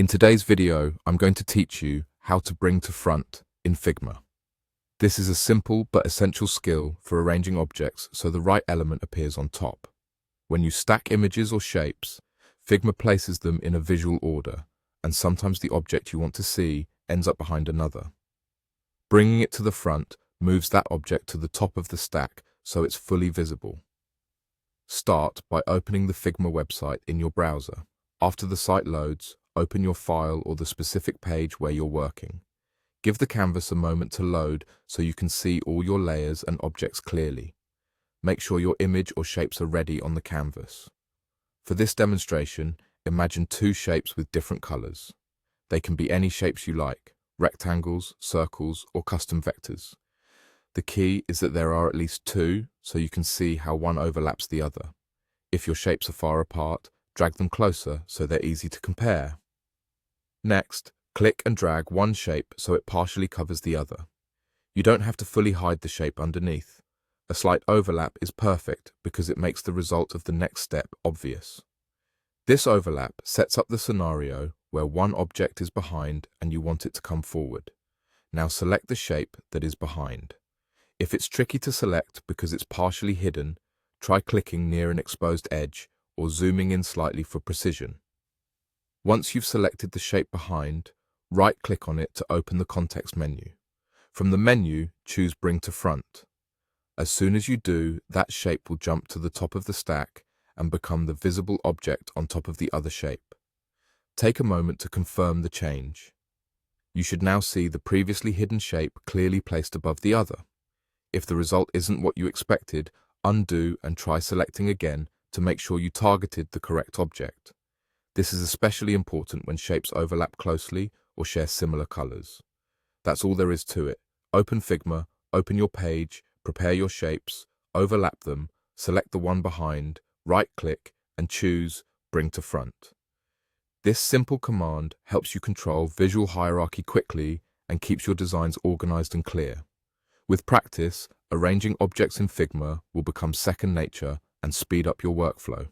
In today's video, I'm going to teach you how to bring to front in Figma. This is a simple but essential skill for arranging objects so the right element appears on top. When you stack images or shapes, Figma places them in a visual order, and sometimes the object you want to see ends up behind another. Bringing it to the front moves that object to the top of the stack so it's fully visible. Start by opening the Figma website in your browser. After the site loads, open your file or the specific page where you're working. Give the canvas a moment to load so you can see all your layers and objects clearly. Make sure your image or shapes are ready on the canvas. For this demonstration, imagine two shapes with different colors. They can be any shapes you like: rectangles, circles, or custom vectors. The key is that there are at least two, so you can see how one overlaps the other. If your shapes are far apart, drag them closer so they're easy to compare. Next, click and drag one shape so it partially covers the other. You don't have to fully hide the shape underneath. A slight overlap is perfect because it makes the result of the next step obvious. This overlap sets up the scenario where one object is behind and you want it to come forward. Now select the shape that is behind. If it's tricky to select because it's partially hidden, try clicking near an exposed edge or zooming in slightly for precision. Once you've selected the shape behind, right-click on it to open the context menu. From the menu, choose Bring to Front. As soon as you do, that shape will jump to the top of the stack and become the visible object on top of the other shape. Take a moment to confirm the change. You should now see the previously hidden shape clearly placed above the other. If the result isn't what you expected, undo and try selecting again to make sure you targeted the correct object. This is especially important when shapes overlap closely or share similar colors. That's all there is to it. Open Figma, open your page, prepare your shapes, overlap them, select the one behind, right-click, and choose Bring to Front. This simple command helps you control visual hierarchy quickly and keeps your designs organized and clear. With practice, arranging objects in Figma will become second nature and speed up your workflow.